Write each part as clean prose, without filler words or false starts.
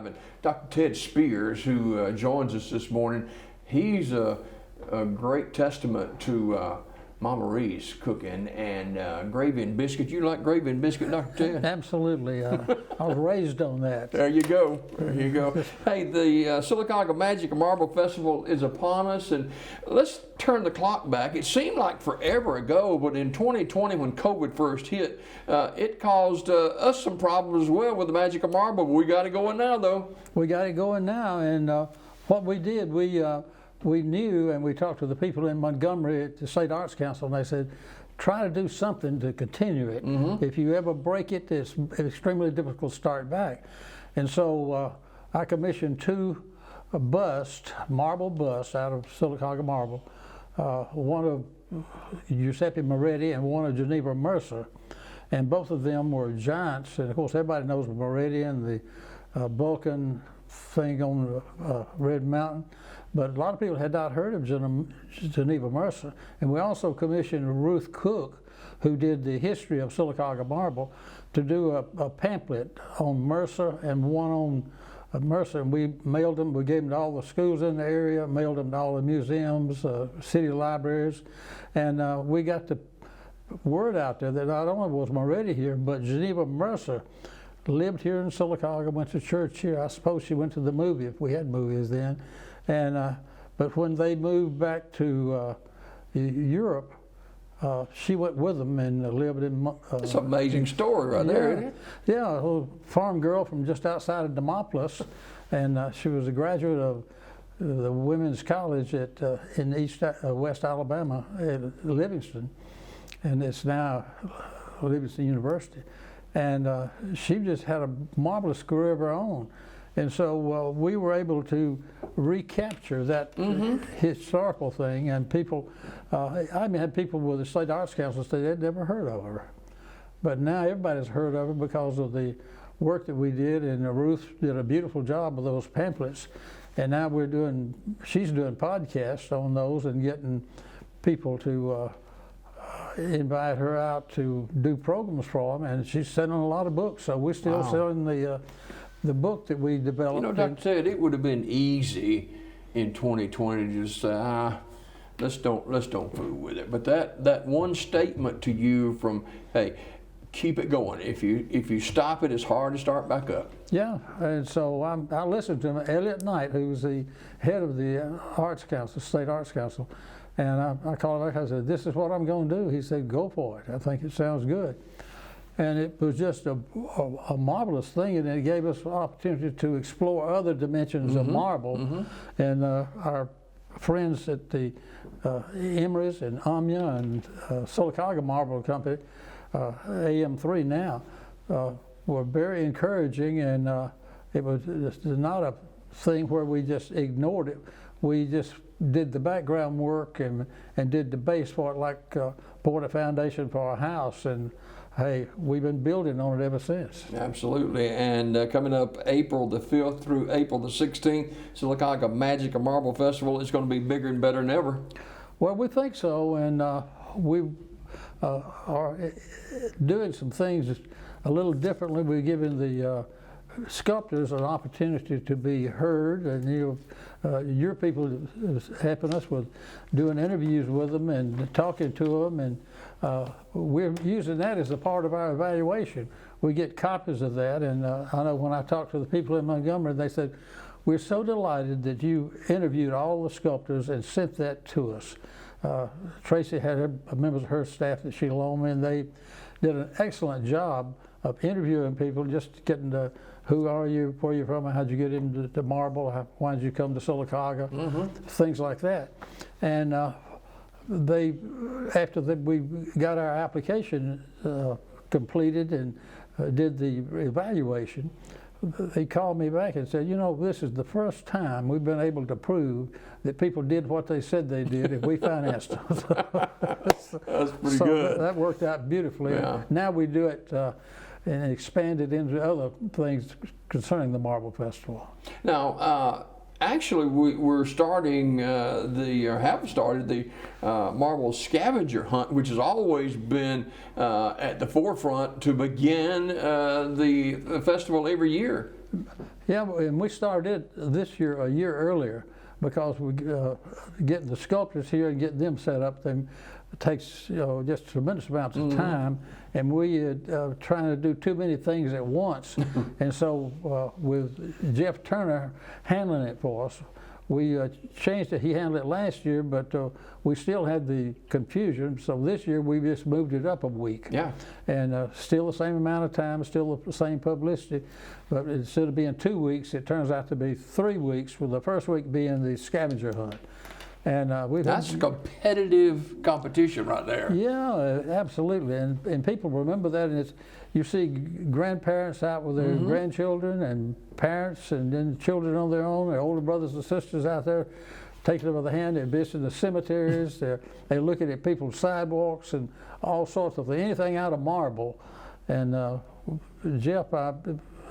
And Dr. Ted Spears, who joins us this morning, he's a great testament to Mama Marie's cooking and gravy and biscuit. You like gravy and biscuit, Dr. Ted? Absolutely. I was raised on that. There you go. There you go. Hey, the Sylacauga Magic and Marble Festival is upon us, and let's turn the clock back. It seemed like forever ago, but in 2020, when COVID first hit, it caused us some problems as well with the Magic of Marble. We got it going now, though. We got it going now, and what we did, we knew, and we talked to the people in Montgomery at the State Arts Council, and they said, try to do something to continue it. If you ever break it, it's extremely difficult to start back. And so I commissioned two marble busts out of Sylacauga marble, one of Giuseppe Moretti and one of Geneva Mercer. And both of them were giants. And of course, everybody knows Moretti and the Vulcan thing on Red Mountain. But a lot of people had not heard of Geneva Mercer. And we also commissioned Ruth Cook, who did the history of Sylacauga marble, to do a pamphlet on Mercer and one on Mercer. And we mailed them, we gave them to all the schools in the area, mailed them to all the museums, city libraries. And we got the word out there that not only was Moretti here, but Geneva Mercer lived here in Sylacauga, went to church here. I suppose she went to the movie, if we had movies then. And but when they moved back to Europe, she went with them and lived in. It's an amazing story right there, isn't it? Yeah, a little farm girl from just outside of Demopolis, and she was a graduate of the Women's College at in West Alabama at Livingston, and it's now Livingston University. And she just had a marvelous career of her own. And so we were able to recapture that historical thing, and people, I had people with the State Arts Council say they'd never heard of her. But now everybody's heard of her because of the work that we did, and Ruth did a beautiful job with those pamphlets. And now she's doing podcasts on those and getting people to invite her out to do programs for them, and she's selling a lot of books. So we're still selling the book that we developed. You know, Dr. Ted, it would have been easy in 2020 to just say, let's don't fool with it. But that one statement to you from, hey, keep it going. If you stop it, it's hard to start back up. Yeah, and so I listened to him, Elliot Knight, who was the head of the Arts Council, State Arts Council, and I called him back. I said, "This is what I'm going to do." He said, "Go for it. I think it sounds good." And it was just a marvelous thing, and it gave us an opportunity to explore other dimensions of marble. And our friends at the Emery's and Omnia and Sylacauga Marble Company, AM3 now, were very encouraging, and it was not a thing where we just ignored it. We just did the background work and did the base for it, like poured a foundation for our house, and hey, we've been building on it ever since. Absolutely. And coming up April the 5th through April the 16th, Sylacauga Magic and Marble Festival is going to be bigger and better than ever. Well, we think so, and we are doing some things a little differently. We're giving the sculptors an opportunity to be heard, and your people is helping us with doing interviews with them and talking to them, and we're using that as a part of our evaluation. We get copies of that, and I know when I talked to the people in Montgomery, they said, "We're so delighted that you interviewed all the sculptors and sent that to us." Tracy had members of her staff that she loaned me, and they did an excellent job of interviewing people, just getting to who are you, where are you from, how'd you get into marble, why did you come to Sylacauga, things like that. And after we got our application completed and did the evaluation, they called me back and said, "You know, this is the first time we've been able to prove that people did what they said they did if we financed them." That's pretty good. That worked out beautifully. Yeah. Now we do it and expand it into other things concerning the Marble Festival. Now, actually, we're starting have started the marble scavenger hunt, which has always been at the forefront to begin the festival every year. Yeah, and we started it this year, a year earlier, because we getting the sculptors here and getting them set up. It takes just tremendous amounts of time, and we trying to do too many things at once. And so with Jeff Turner handling it for us, we changed it. He handled it last year, but we still had the confusion. So this year we just moved it up a week. Yeah. And still the same amount of time, still the same publicity, but instead of being 2 weeks, it turns out to be 3 weeks, with the first week being the scavenger hunt. And that's competitive competition right there. Yeah, absolutely, and people remember that, and you see grandparents out with their grandchildren, and parents, and then children on their own, their older brothers and sisters out there taking them by the hand. They're visiting the cemeteries. They're looking at people's sidewalks and all sorts of things, anything out of marble. And Jeff,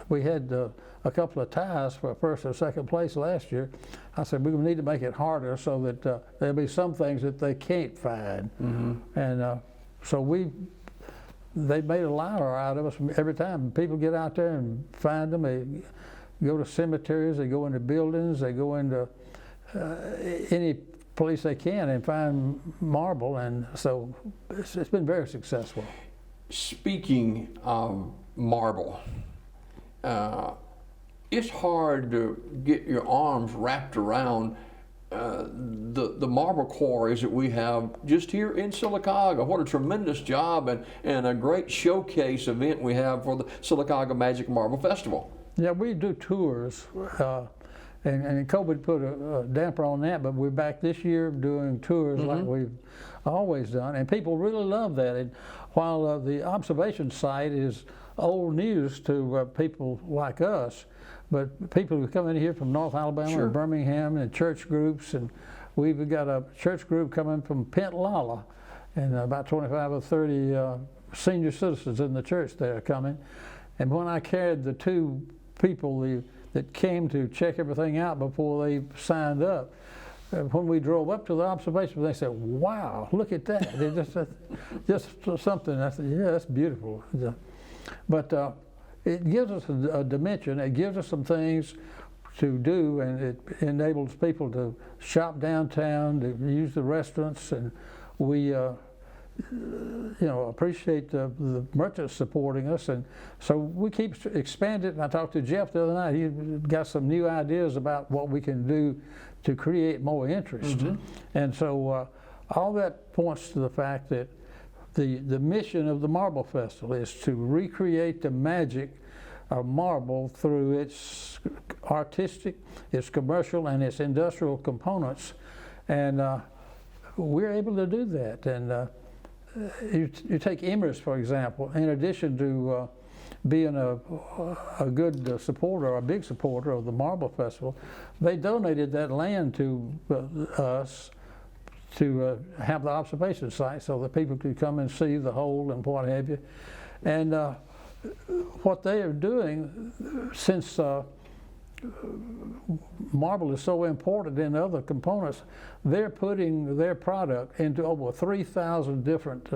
we had a couple of ties for first or second place last year. I said, we need to make it harder so that there'll be some things that they can't find. And so they made a liar out of us every time. People get out there and find them. They go to cemeteries, they go into buildings, they go into any place they can and find marble. And so it's been very successful. Speaking of marble, it's hard to get your arms wrapped around the marble quarries that we have just here in Sylacauga. What a tremendous job and a great showcase event we have for the Sylacauga Magic Marble Festival. Yeah, we do tours, and COVID put a damper on that, but we're back this year doing tours like we've always done, and people really love that. And while the observation site is old news to people like us, but people who come in here from North Alabama and Birmingham, and church groups, and we've got a church group coming from Pentlala, and about 25 or 30 senior citizens in the church there are coming. And when I carried the two people that came to check everything out before they signed up, when we drove up to the observation, they said, "Wow, look at that!" They just something. I said, "Yeah, that's beautiful." But it gives us a dimension. It gives us some things to do, and it enables people to shop downtown, to use the restaurants, and we appreciate the merchants supporting us, and so we keep expanding. And I talked to Jeff the other night. He got some new ideas about what we can do to create more interest, and so all that points to the fact that the mission of the Marble Festival is to recreate the magic of marble through its artistic, its commercial, and its industrial components, and we're able to do that. And you take Emirates, for example. In addition to being a good supporter, or a big supporter of the Marble Festival, they donated that land to us to have the observation site so that people could come and see the hole and what have you. And what they are doing, since marble is so important in other components, they're putting their product into over 3,000 different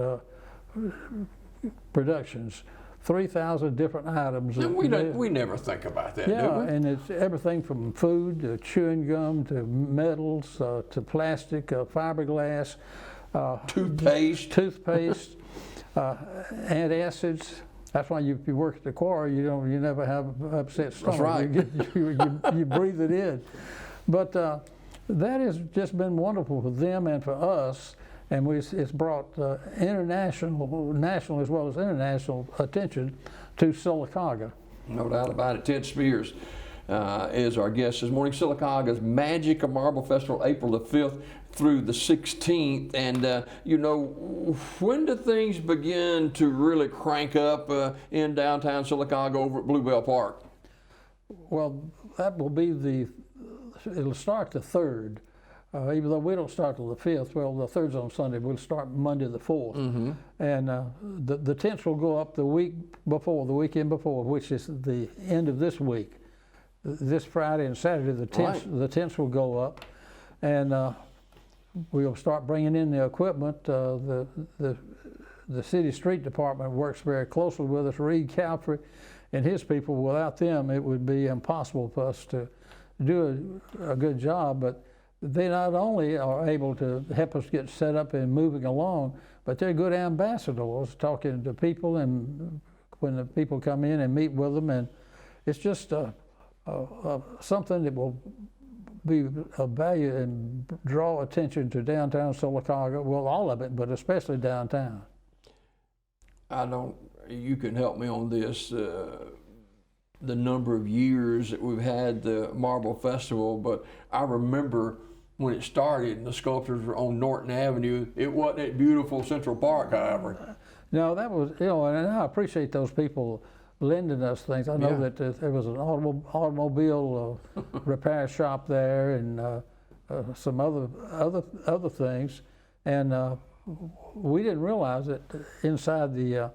productions, 3,000 different items. We never think about that, do we? And it's everything from food to chewing gum to metals to plastic, fiberglass, toothpaste, antacids. That's why if you work at the quarry, you never have upset stomach. That's right. You breathe it in. But that has just been wonderful for them and for us, and it's brought national as well as international attention to Sylacauga. No doubt about it. Ted Spears is our guest this morning. Sylacauga's Magic of Marble Festival, April the 5th through the 16th. And, when do things begin to really crank up in downtown Sylacauga over at Bluebell Park? Well, that will be it'll start the 3rd. Even though we don't start till the 5th, well, the 3rd's on Sunday. We'll start Monday the 4th. And the tents will go up the weekend before, which is the end of this week. This Friday and Saturday, the tents will go up, and we'll start bringing in the equipment. The city street department works very closely with us. Reed Calfrey and his people. Without them, it would be impossible for us to do a good job. But they not only are able to help us get set up and moving along, but they're good ambassadors, talking to people, and when the people come in and meet with them, and it's just something that will be of value and draw attention to downtown Sylacauga. Well, all of it, but especially downtown. You can help me on this. The number of years that we've had the Marble Festival, but I remember when it started and the sculptures were on Norton Avenue. It wasn't at beautiful Central Park, however. No, that was, and I appreciate those people lending us things. I know that there was an automobile repair shop there, and some other things, and we didn't realize that inside the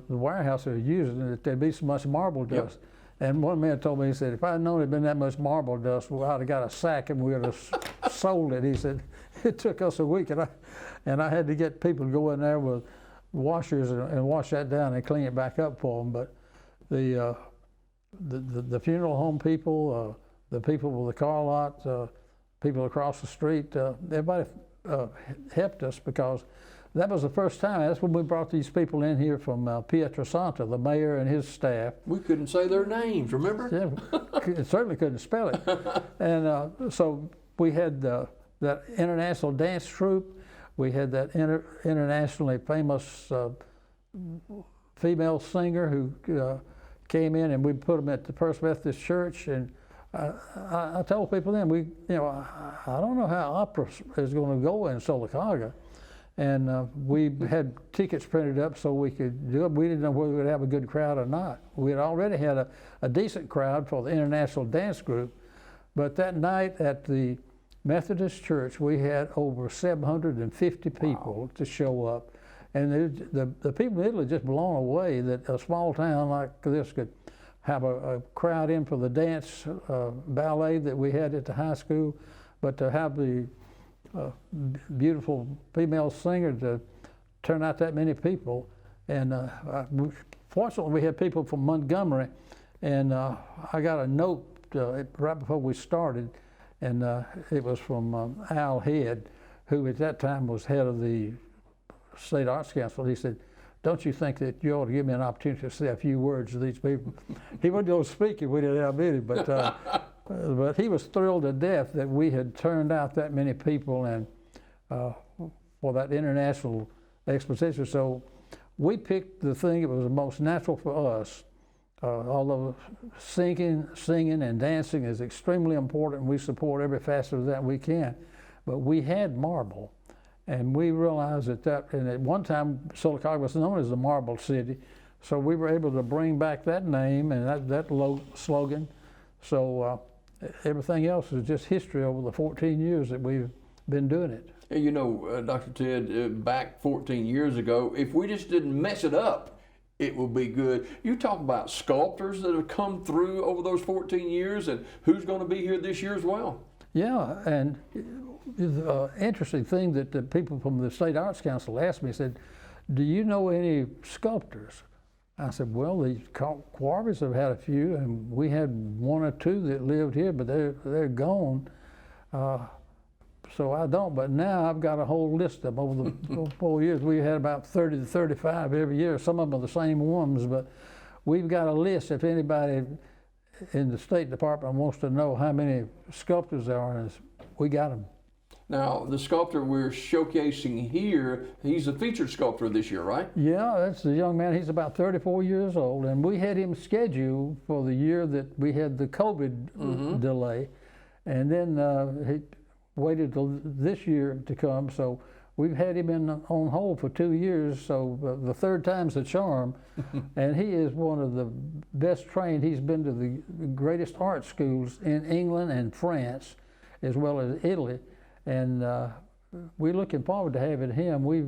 warehouse they were using that there'd be so much marble dust. Yep. And one man told me, he said, if I'd known there'd been that much marble dust, well, I'd have got a sack and we would have sold it. He said, it took us a week, and I had to get people to go in there with washers and wash that down and clean it back up for them. But the funeral home people, the people with the car lot, people across the street, everybody helped us, because that was the first time. That's when we brought these people in here from Pietrasanta, the mayor and his staff. We couldn't say their names, remember? Yeah, certainly couldn't spell it. And so we had that international dance troupe. We had that internationally famous female singer who came in, and we put them at the First Methodist Church. And I told people then, I don't know how opera is going to go in Sylacauga. And we had tickets printed up so we could do it. We didn't know whether we'd have a good crowd or not. We had already had a decent crowd for the international dance group, but that night at the Methodist Church, we had over 750 people to show up. And the people in Italy just blown away that a small town like this could have a crowd in for the dance ballet that we had at the high school, but to have the beautiful female singer to turn out that many people. And fortunately, we had people from Montgomery, and I got a note right before we started, and it was from Al Head, who at that time was head of the State Arts Council. He said, don't you think that you ought to give me an opportunity to say a few words to these people? He wasn't going to speak if we didn't have any, but he was thrilled to death that we had turned out that many people and for that international exposition. So we picked the thing that was the most natural for us. Although singing and dancing is extremely important, we support every facet of that we can. But we had marble, and we realized and at one time Sylacauga was known as the Marble City, so we were able to bring back that name and that slogan. So everything else is just history over the 14 years that we've been doing it. You know, Dr. Ted, back 14 years ago, if we just didn't mess it up, it would be good. You talk about sculptors that have come through over those 14 years, and who's going to be here this year as well. Yeah, and the interesting thing that the people from the State Arts Council asked me, said, do you know any sculptors? I said, well, the Quarries have had a few, and we had one or two that lived here, but they're gone. So I don't, but now I've got a whole list of them. Over the 4 years. We had about 30 to 35 every year. Some of them are the same ones, but we've got a list. If anybody in the State Department wants to know how many sculptors there are, we got them. Now, the sculptor we're showcasing here, he's a featured sculptor this year, right? Yeah, that's the young man. He's about 34 years old, and we had him scheduled for the year that we had the COVID delay, and then he waited till this year to come, so we've had him on hold for 2 years, so the third time's the charm. And he is one of the best trained. He's been to the greatest art schools in England and France, as well as Italy. And we're looking forward to having him. We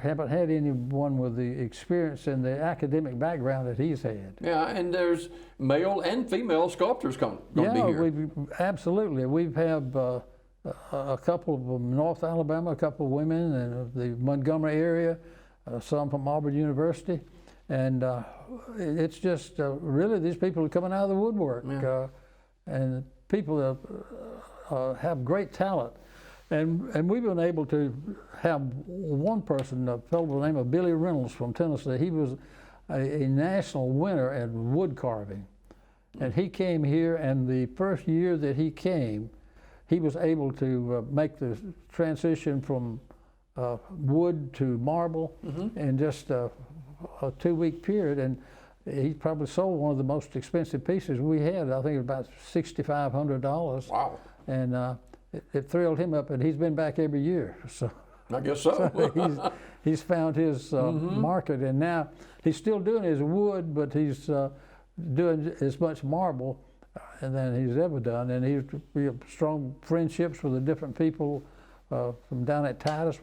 haven't had anyone with the experience and the academic background that he's had. Yeah, and there's male and female sculptors going to be here. Yeah, absolutely. We have a couple from North Alabama, a couple of women in the Montgomery area, some from Auburn University, And it's just really these people are coming out of the woodwork, and people have great talent. And we've been able to have one person, a fellow by the name of Billy Reynolds from Tennessee. He was a national winner at wood carving. And he came here, and the first year that he came, he was able to make the transition from wood to marble in just a 2-week period. And he probably sold one of the most expensive pieces we had. I think it was about $6,500. Wow. And it thrilled him up, and he's been back every year. So I guess so. he's found his market, and now he's still doing his wood, but he's doing as much marble than he's ever done. And we have strong friendships with the different people from down at Titus,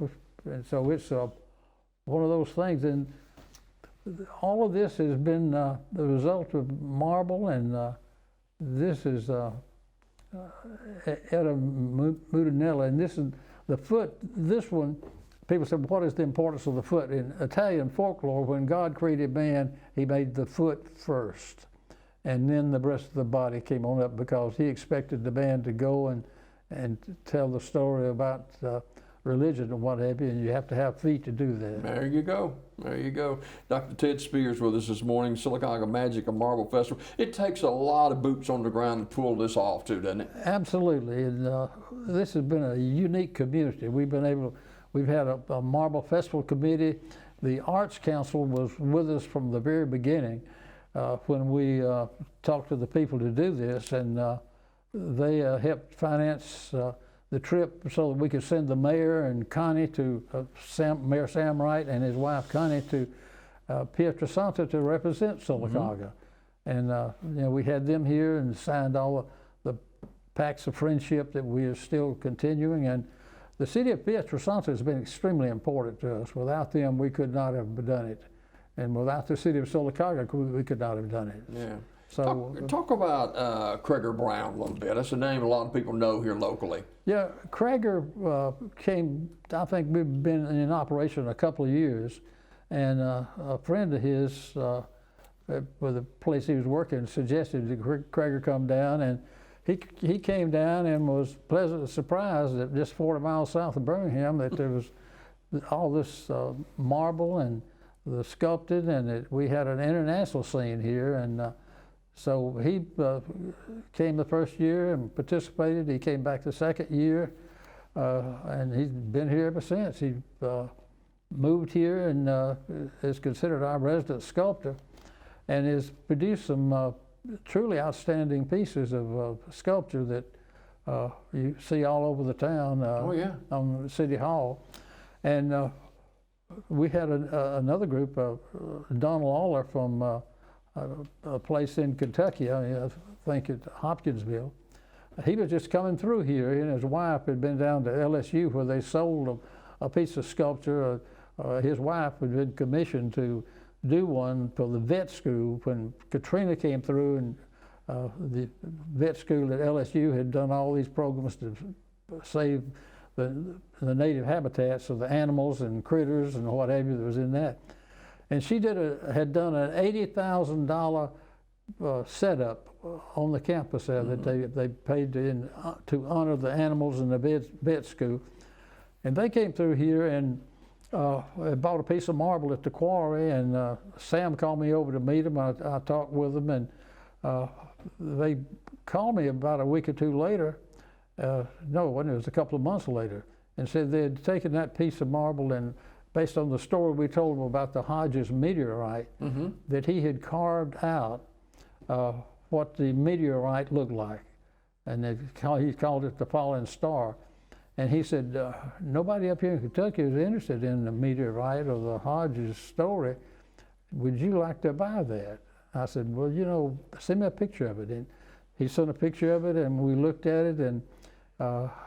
and so it's one of those things. And all of this has been the result of marble, and this is Etta Mutinella, and this is the foot. This one, people said, what is the importance of the foot? In Italian folklore, when God created man, he made the foot first, and then the rest of the body came on up, because he expected the man to go and tell the story about religion and what have you, and you have to have feet to do that. There you go. There you go. Dr. Ted Spears with us this morning, Silicaca Magic and Marble Festival. It takes a lot of boots on the ground to pull this off too, doesn't it? Absolutely. And this has been a unique community. We've had a Marble Festival committee. The Arts Council was with us from the very beginning when we talked to the people to do this, and they helped finance the trip so that we could send the mayor and Connie to Mayor Sam Wright and his wife Connie to Pietrasanta to represent Silicaca. And we had them here and signed all the pacts of friendship that we are still continuing. And the city of Pietrasanta has been extremely important to us. Without them, we could not have done it. And without the city of Silicaca, we could not have done it. Yeah. So talk about Craigor Brown a little bit. That's a name a lot of people know here locally. Yeah, Craigor came, I think we've been in operation a couple of years, and a friend of his with the place he was working suggested that Craigor come down, and he came down and was pleasantly surprised that just 40 miles south of Birmingham that there was all this marble and the sculpted, and that we had an international scene here. And so he came the first year and participated. He came back the second year, and he's been here ever since. He moved here and is considered our resident sculptor, and has produced some truly outstanding pieces of sculpture that you see all over the town on City Hall. And we had another group, Donald Aller from a place in Kentucky, I think at Hopkinsville. He was just coming through here, and his wife had been down to LSU where they sold a piece of sculpture. His wife had been commissioned to do one for the vet school when Katrina came through, and the vet school at LSU had done all these programs to save the native habitats of the animals and critters and what have you that was in that. And she had done an $80,000 setup on the campus there that they paid to honor the animals in the vet school. And they came through here and bought a piece of marble at the quarry, and Sam called me over to meet them. I talked with them, and they called me about a week or two later. No, it wasn't. It was a couple of months later, and said they had taken that piece of marble, and based on the story we told them about the Hodges meteorite, that he had carved out what the meteorite looked like, and he called it the falling star. And he said, nobody up here in Kentucky is interested in the meteorite or the Hodges story. Would you like to buy that? I said, well, send me a picture of it. And he sent a picture of it, and we looked at it, and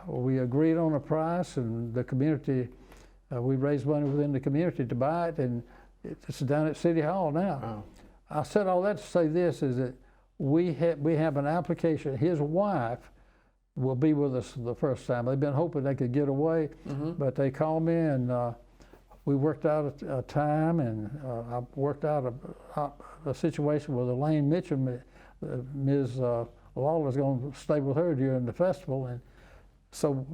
we agreed on a price, and the community, we raised money within the community to buy it, and it's down at City Hall now. Wow. I said all that to say this, is that we have an application. His wife will be with us the first time. They've been hoping they could get away, but they called me, and we worked out a time, and I worked out a situation with Elaine Mitchell. Ms. Lawler's going to stay with her during the festival, and so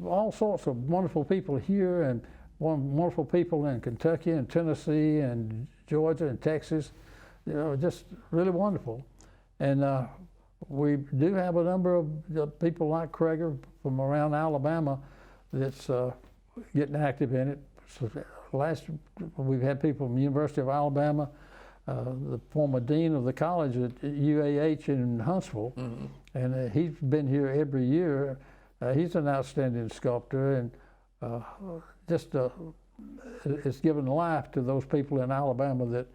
all sorts of wonderful people here, and wonderful people in Kentucky and Tennessee and Georgia and Texas. Just really wonderful. And we do have a number of people like Krager from around Alabama that's getting active in it. So we've had people from the University of Alabama, the former dean of the college at UAH in Huntsville, and he's been here every year. He's an outstanding sculptor, and it's given life to those people in Alabama that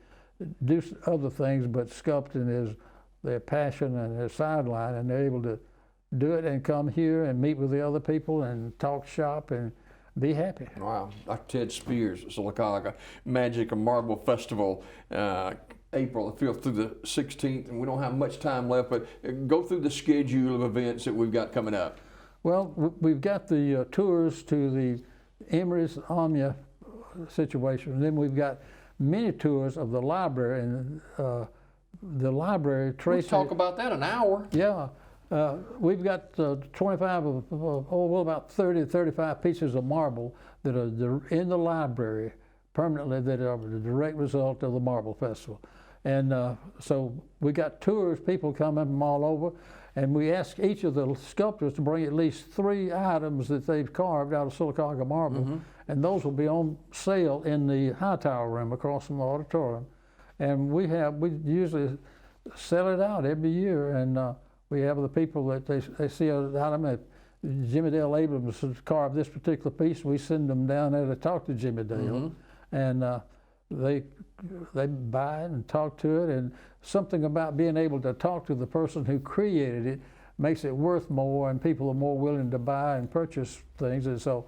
do other things, but sculpting is their passion and their sideline, and they're able to do it and come here and meet with the other people and talk shop and be happy. Wow. Dr. Ted Spears, Sylacauga Magic and Marble Festival, April the 5th through the 16th, and we don't have much time left, but go through the schedule of events that we've got coming up. Well, we've got the tours to the Emery's Omnia situation, and then we've got many tours of the library, and the library. Let's talk about that an hour. Yeah. We've got 25 about 30 to 35 pieces of marble that are in the library permanently that are the direct result of the Marble Festival. And so we got tours, people coming from all over, and we ask each of the sculptors to bring at least 3 items that they've carved out of Sylacauga marble, and those will be on sale in the high tower room across from the auditorium. And we usually sell it out every year, and we have the people that they see an item. If Jimmy Dale Abrams has carved this particular piece, we send them down there to talk to Jimmy Dale, and they buy it and talk to it. And something about being able to talk to the person who created it makes it worth more, and people are more willing to buy and purchase things. And so,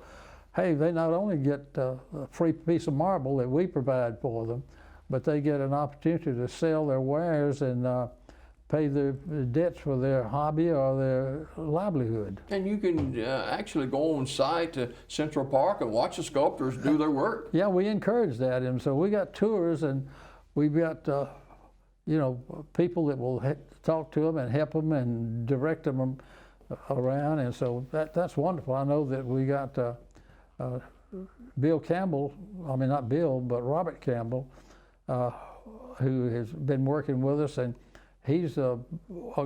hey, they not only get a free piece of marble that we provide for them, but they get an opportunity to sell their wares and pay their debts for their hobby or their livelihood. And you can actually go on site to Central Park and watch the sculptors do their work. Yeah, we encourage that, and so we got tours, and we've got people that will talk to them and help them and direct them around, and so that's wonderful. I know that we got Bill Campbell, I mean not Bill, but Robert Campbell, who has been working with us, and he's a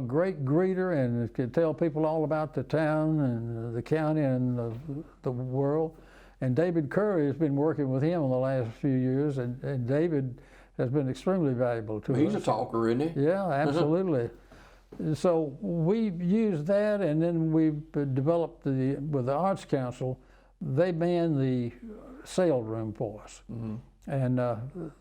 great greeter and can tell people all about the town and the county and the world. And David Curry has been working with him in the last few years, and David has been extremely valuable to us. He's a talker, isn't he? Yeah, absolutely. And so we've used that, and then we've developed with the Arts Council, they man the sale room for us. And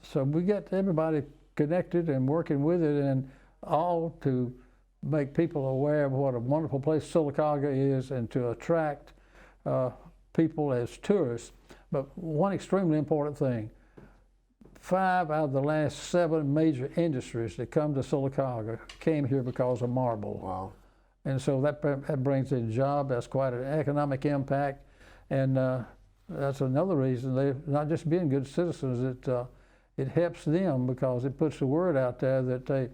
so we get everybody connected and working with it, and all to make people aware of what a wonderful place Sylacauga is, and to attract people as tourists. But one extremely important thing, 5 out of the last 7 major industries that come to Sylacauga came here because of marble. Wow. And so that brings in jobs, that's quite an economic impact, and that's another reason they're not just being good citizens, it helps them because it puts the word out there that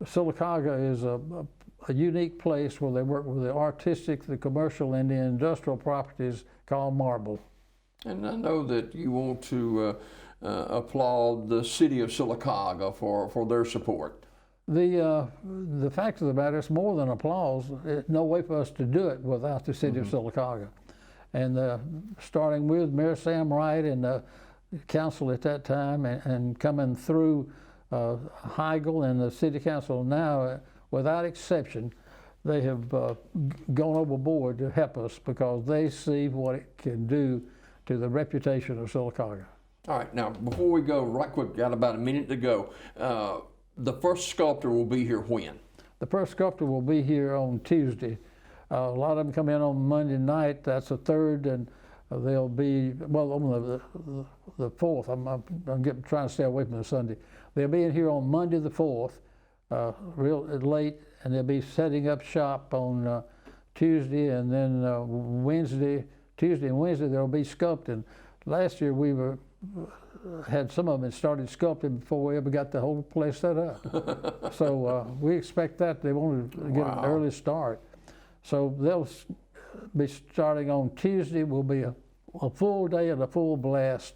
Sylacauga is a unique place where they work with the artistic, the commercial, and the industrial properties called marble. And I know that you want to applaud the city of Sylacauga for their support. The fact of the matter, it's more than applause. There's no way for us to do it without the city of Sylacauga. And starting with Mayor Sam Wright and the council at that time, and coming through Heigl and the city council now, without exception, they have gone overboard to help us because they see what it can do to the reputation of Sylacauga. All right, now before we go, right quick, got about a minute to go. The first sculptor will be here when? The first sculptor will be here on Tuesday. A lot of them come in on Monday night, that's the 3rd, and they'll be, well, on the 4th. I'm trying to stay away from the Sunday. They'll be in here on Monday the 4th, real late, and they'll be setting up shop on Tuesday, and then Tuesday and Wednesday, there'll be sculpting. Last year we were had some of them that started sculpting before we ever got the whole place set up. So we expect that they want to get an early start. So they'll be starting on Tuesday. Will be a full day and a full blast.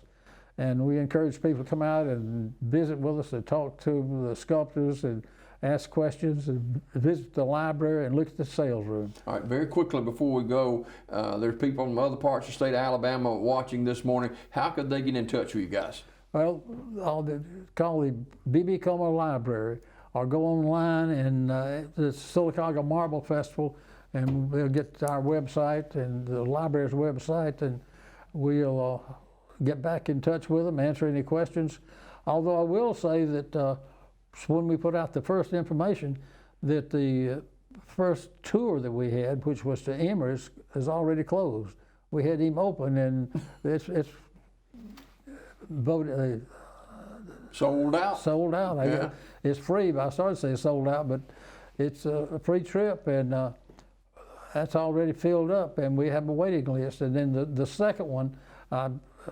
And we encourage people to come out and visit with us and talk to the sculptors and ask questions and visit the library and look at the sales room. All right, very quickly before we go, there's people from other parts of the state of Alabama watching this morning. How could they get in touch with you guys? Well, call the B.B. Comer Library or go online and the Sylacauga Marble Festival, and they'll get to our website and the library's website, and we'll get back in touch with them, answer any questions. Although I will say that when we put out the first information, that the first tour that we had, which was to Emory's, is already closed. We had him open, and it's voted sold out. Sold out. Yeah. It's free. But I started to say sold out, but it's a free trip, and that's already filled up, and we have a waiting list. And then the second one, I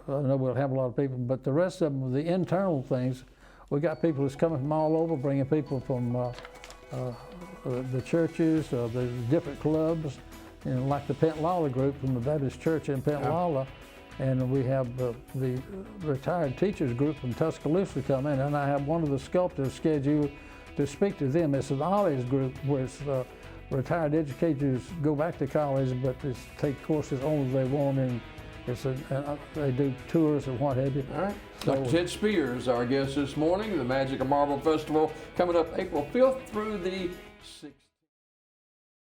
know we'll have a lot of people, but the rest of them, the internal things, we got people that's coming from all over, bringing people from the churches, the different clubs, like the Pentlala group from the Baptist Church in Pentlala, and we have the retired teachers group from Tuscaloosa come in, and I have one of the sculptors scheduled to speak to them. It's an Ollie's group where it's retired educators go back to college, but take courses only they want, and they do tours and what have you. All right. Dr. Ted Spears, our guest this morning. The Magic of Marble Festival coming up April 5th through the 6th.